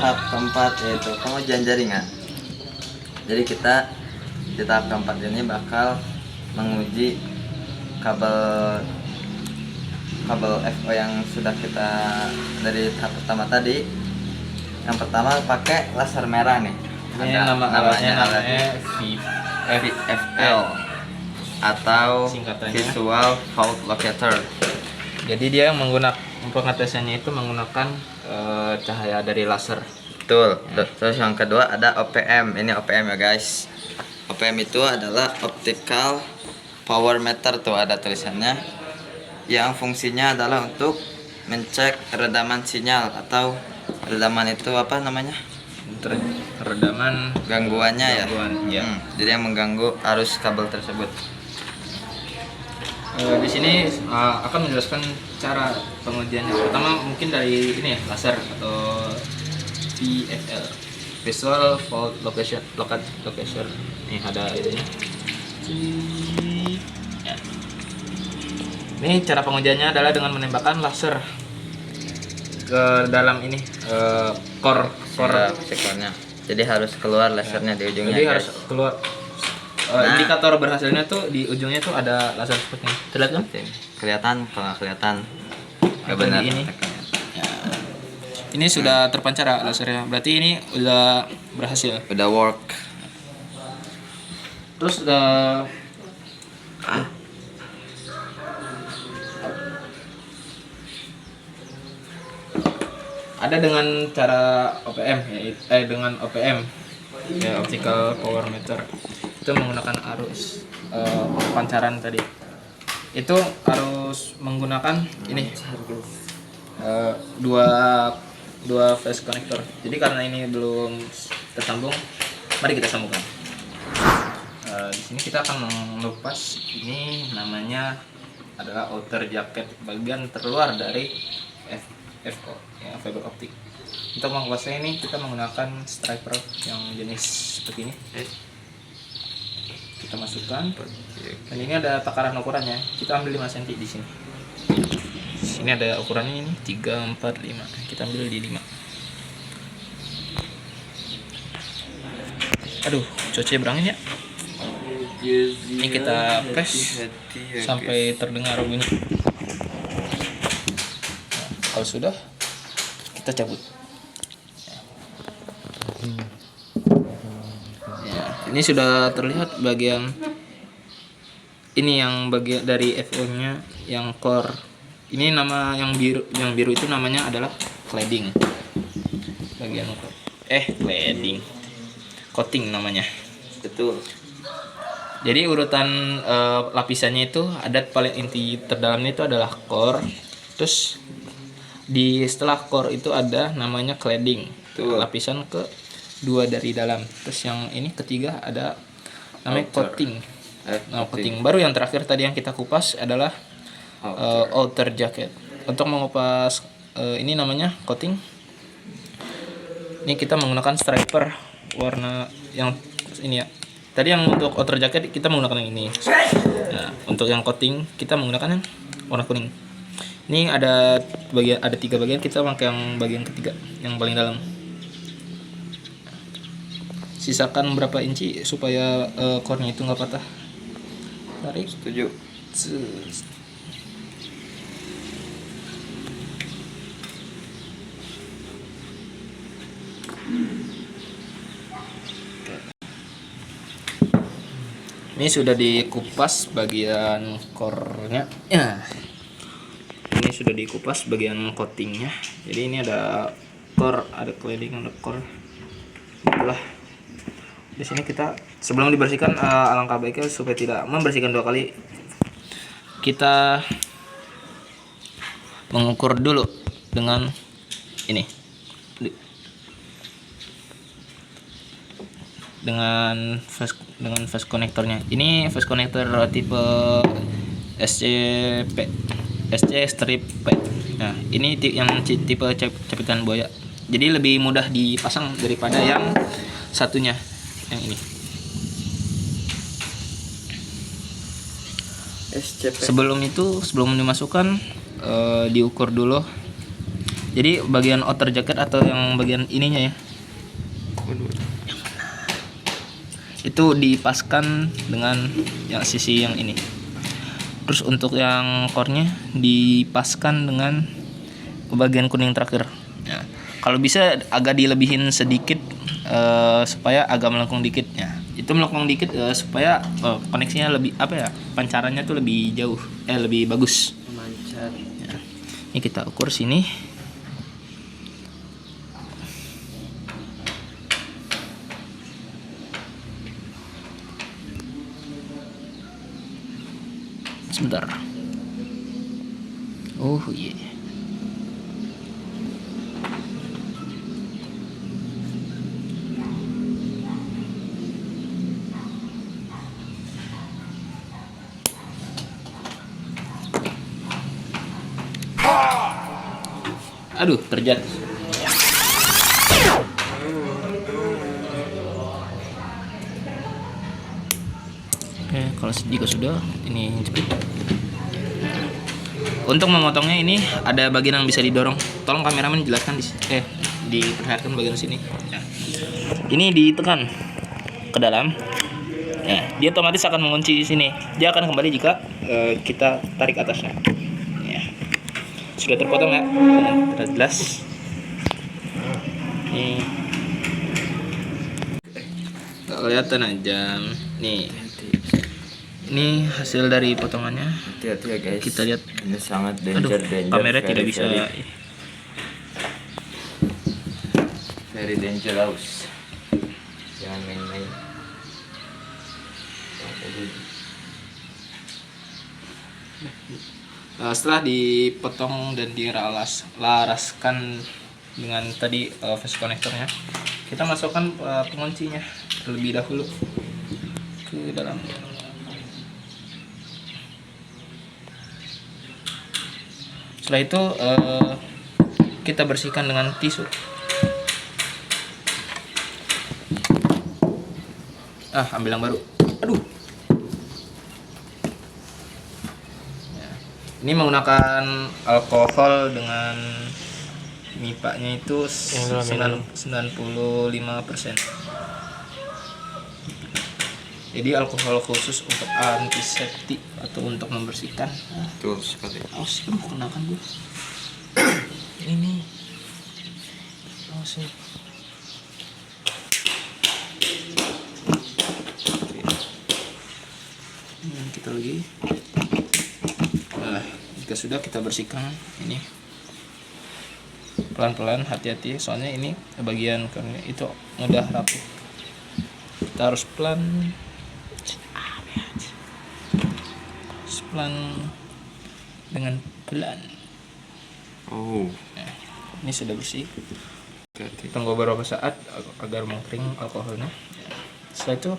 tahap keempat yaitu pengujian jaringan. Jadi kita di tahap keempat ini bakal menguji kabel FO yang sudah kita dari tahap pertama tadi. Yang pertama pakai laser merah nih. Ini namanya VFL atau singkatannya Visual Fault Locator. Jadi dia menggunakan pengetesannya itu menggunakan cahaya dari laser. Betul. Terus yang kedua ada OPM. Ini OPM ya guys. OPM itu adalah Optical Power Meter, tuh ada tulisannya. Yang fungsinya adalah untuk mencek redaman sinyal atau redaman itu apa namanya? Redaman Gangguannya gangguan, ya. ya. Jadi yang mengganggu arus kabel tersebut. Di sini akan menjelaskan cara pengujiannya. Pertama mungkin dari ini ya, laser atau VFL, Visual Fault Location. Ini ada itunya. Ya. Ini cara pengujiannya adalah dengan menembakkan laser ke dalam ini core Sekornya. Jadi harus keluar lasernya di ujungnya. Jadi guys. harus keluar. Indikator berhasilnya tuh di ujungnya tuh ada laser seperti ini. Terlihat kan? Kelihatan, kalau nggak kelihatan nggak Apa benar. ini? Ya. Ini sudah terpancar lasernya. Berarti ini udah berhasil. Udah work. Terus ada dengan cara OPM ya, dengan OPM ya, Optical Power Meter. Itu menggunakan arus pancaran tadi. Itu harus menggunakan ini dua phase connector. Jadi karena ini belum tersambung, mari kita sambungkan. Di sini kita akan melepas, ini namanya adalah outer jacket, bagian terluar dari FO ya, fiber optik. Untuk menguasai ini kita menggunakan striper yang jenis seperti ini. Kita masukkan, dan ini ada takaran ukurannya. Kita ambil 5 cm di sini. Sini ada ukurannya, ini 3, 4, 5. Kita ambil di 5. Aduh, cuaca berangin ya. Ini kita press sampai terdengar bunyi. Kalau sudah, kita cabut. Ya, ini sudah terlihat bagian ini, yang bagian dari FO-nya yang core. Ini nama yang biru itu namanya adalah cladding. Bagian cladding. Coating namanya. Betul. Jadi urutan lapisannya itu ada paling inti terdalamnya itu adalah core. Terus setelah core itu ada namanya cladding. Itu lapisan kedua dari dalam. Terus yang ini ketiga ada namanya coating. Coating. Baru yang terakhir tadi yang kita kupas adalah outer jacket. Untuk mengupas ini namanya coating. Ini kita menggunakan striper warna yang ini ya. Tadi yang untuk outer jacket kita menggunakan yang ini. Nah, untuk yang coating kita menggunakan yang warna kuning. Ini ada 3 bagian, kita pakai yang bagian ketiga, yang paling dalam. Sisakan berapa inci supaya core-nya itu nggak patah. Tarik. Setuju. Ini sudah dikupas bagian core-nya. Ya. Ini sudah dikupas bagian coatingnya. Jadi ini ada core, ada cladding, ada core. Itulah. Di sini kita sebelum dibersihkan alangkah baiknya supaya tidak membersihkan 2 kali. Kita mengukur dulu dengan ini. Dengan fast konektornya. Ini fast konektor tipe SC strip P. Nah, ini yang tipe capitan buaya. Jadi lebih mudah dipasang daripada yang satunya, yang ini. SCP. Sebelum dimasukkan diukur dulu Jadi bagian outer jacket atau yang bagian ininya ya, itu dipaskan dengan yang sisi yang ini. Terus untuk yang core-nya dipaskan dengan bagian kuning terakhir. Ya. Kalau bisa agak dilebihin sedikit supaya agak melengkung dikit ya. Itu melengkung dikit supaya koneksinya lebih pancarannya tuh lebih jauh, lebih bagus. Memancar. Ya. Ini kita ukur sini. Sebentar. Oh iya. Aduh, terjatuh. Oke, kalau jika sudah ini jepit. Untuk memotongnya ini ada bagian yang bisa didorong. Tolong kameramen jelaskan diperlihatkan bagian sini. Ya. Ini ditekan ke dalam. Ya, dia otomatis akan mengunci di sini. Dia akan kembali jika kita tarik atasnya. Ya. Sudah terpotong ya? Sudah jelas. Nih. Gak kelihatan aja. Nih. Ini hasil dari potongannya. Hati-hati ya guys. Kita lihat. Ini sangat Aduh, danger. kamera tidak bisa. Very dangerous. Jangan main-main. Setelah dipotong dan dilaraskan dengan tadi face connectornya, kita masukkan penguncinya terlebih dahulu ke dalam. Setelah itu kita bersihkan dengan tisu. Ambil yang baru. Aduh. Ya. Ini menggunakan alkohol dengan MIPA-nya itu 95%. Jadi alkohol khusus untuk antiseptik atau untuk membersihkan. Betul sekali. Sih mau kenakan gue. Ini. Sih. Kita lagi. Jika sudah kita bersihkan ini. Pelan-pelan, hati-hati soalnya ini bagian karena itu mudah rapuh. Kita harus pelan dengan pelan. Nah, ini sudah bersih. Tunggu beberapa saat agar mengkering alkoholnya. Setelah itu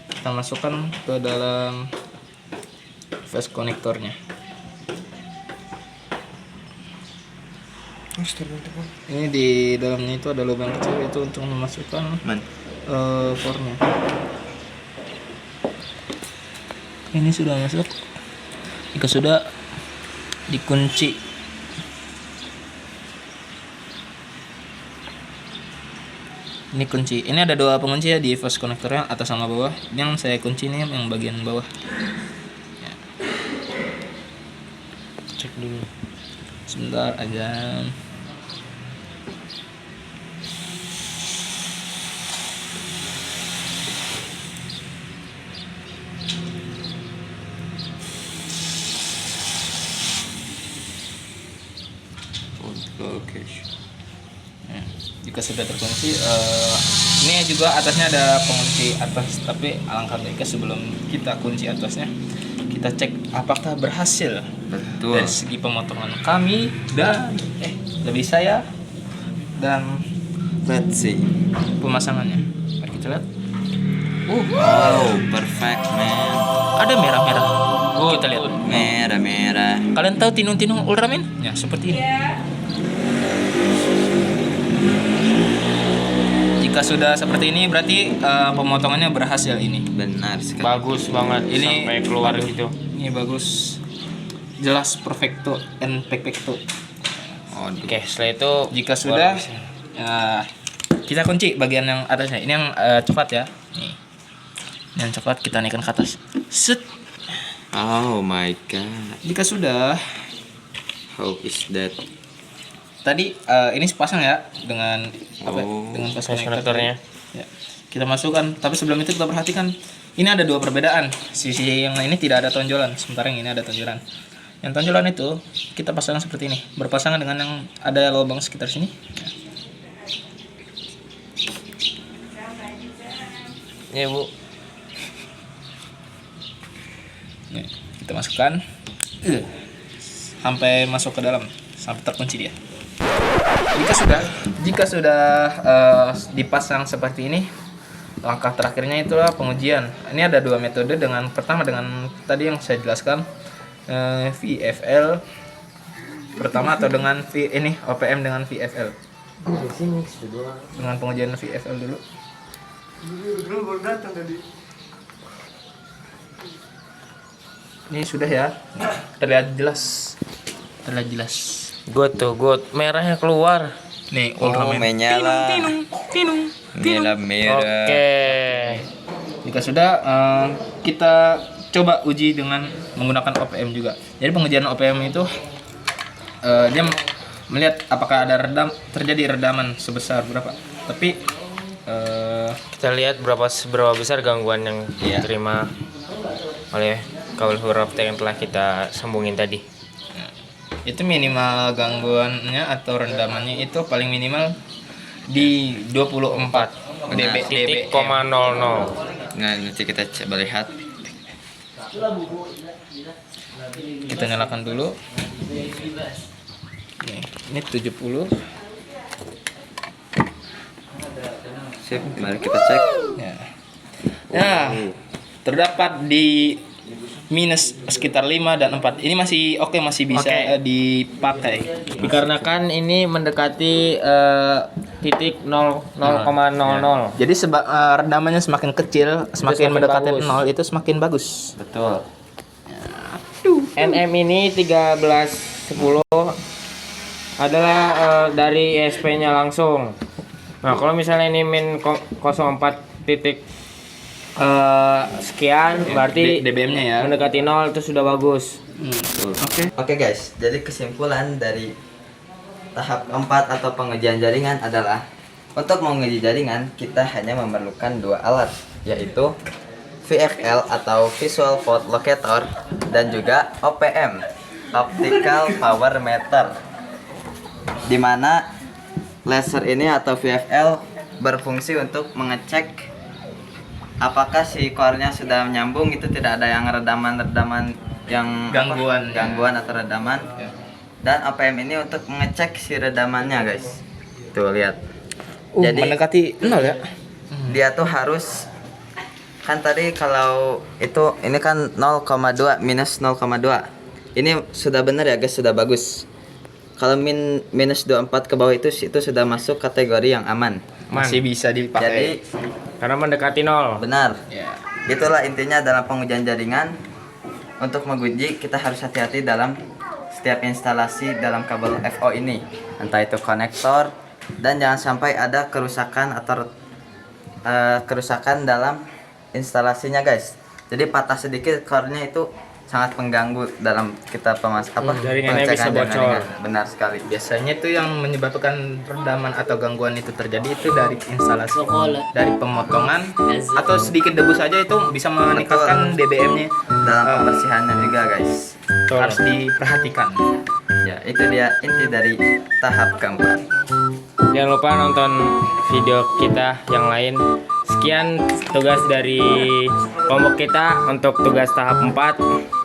kita masukkan ke dalam face connectornya. Ini di dalamnya itu ada lubang kecil, itu untuk memasukkan core-nya. Ini sudah masuk. Jika sudah dikunci. Ini kunci. Ini ada dua pengunci ya di face connectornya, atas sama bawah. Yang saya kunci ini yang bagian bawah. Ya. Cek dulu. Sebentar aja. Ya, jika sudah terkunci, ini juga atasnya ada pengunci atas, tapi alangkah baiknya sebelum kita kunci atasnya, kita cek apakah berhasil. Betul. Dari segi pemotongan kami dan lebih saya dan pemasangannya. Mari kita lihat. Perfect man. Ada merah-merah. Kita lihat. Merah-merah. Kalian tahu tinung-tinung Ultraman? Ya, seperti ini. Jika sudah seperti ini berarti pemotongannya berhasil ini. Benar sekali. Bagus banget Ini sampai keluar gitu. Ini bagus. Jelas perfecto and perfecto. Aduh. Oke, setelah itu jika sudah kita kunci bagian yang atasnya. Ini yang coklat ya. Nih. Yang coklat kita naikkan ke atas. Set. Oh my god. Jika sudah, How is that? tadi ini sepasang ya dengan dengan pasang konektornya. Ya. Kita masukkan, tapi sebelum itu kita perhatikan ini ada dua perbedaan. Sisi yang ini tidak ada tonjolan, sementara yang ini ada tonjolan. Yang tonjolan itu kita pasang seperti ini, berpasangan dengan yang ada lubang sekitar sini. Ya bu. Nih, kita masukkan sampai masuk ke dalam, sampai terkunci dia. Jika sudah dipasang seperti ini, langkah terakhirnya itulah pengujian. Ini ada dua metode, dengan pertama dengan tadi yang saya jelaskan, VFL pertama, atau dengan ini OPM dengan VFL. Dengan pengujian VFL dulu. Ini sudah ya, terlihat jelas. Good tuh, good. Merahnya keluar. Nih, Oh, ultraman. menyala. Menyala merah. Oke. Jika sudah, kita coba uji dengan menggunakan OPM juga. Jadi pengujian OPM itu dia melihat apakah ada terjadi redaman sebesar berapa. Tapi Kita lihat seberapa besar gangguan yang diterima oleh kabel fiber optik yang telah kita sambungin tadi. itu minimal gangguannya atau rendamannya itu paling minimal di 24 Titik, dBm. 0,00. Nah, nanti kita coba lihat. Kita nyalakan dulu. Nih, ini 70. Sip, mari kita cek. Ya. Nah, terdapat di minus sekitar 5 dan 4. Ini masih oke, masih bisa dipakai. Dikarenakan ini mendekati titik 0,00. Jadi redamannya semakin kecil, semakin mendekati bagus. 0 itu semakin bagus. Betul. NM ini 1310 adalah dari ESP-nya langsung. Nah, kalau misalnya ini min 04 titik sekian, berarti dBm-nya ya. mendekati 0 itu sudah bagus. Oke guys, jadi kesimpulan dari tahap keempat atau pengujian jaringan adalah untuk menguji jaringan kita hanya memerlukan dua alat, yaitu VFL atau Visual Fault Locator dan juga OPM, Optical Power Meter, di mana laser ini atau VFL berfungsi untuk mengecek apakah si core-nya sudah menyambung, itu tidak ada yang redaman yang gangguan atau redaman. Dan OPM ini untuk mengecek si redamannya guys. Tuh lihat. Jadi Mendekati 0 ya. dia tuh harus, kan tadi kalau ini kan 0,2 minus 0,2. Ini sudah benar ya guys, sudah bagus. Kalau minus 24 ke bawah itu sudah masuk kategori yang aman. Masih bisa Jadi dipakai. Karena mendekati 0. benar. Ya. Itulah intinya dalam pengujian jaringan. Untuk menguji kita harus hati-hati dalam setiap instalasi dalam kabel FO ini, entah itu konektor, dan jangan sampai ada kerusakan atau kerusakan dalam instalasinya guys. Jadi patah sedikit core-nya itu sangat mengganggu dalam kita jaringannya bisa bocor. jaringan. Benar sekali. Biasanya itu yang menyebabkan redaman atau gangguan itu terjadi itu dari instalasi, dari pemotongan atau sedikit debu saja itu bisa meningkatkan dBm-nya. Dalam pembersihannya juga guys. Harus diperhatikan. Ya, itu dia inti dari tahap keempat. Jangan lupa nonton video kita yang lain. Sekian tugas dari kelompok kita untuk tugas tahap 4.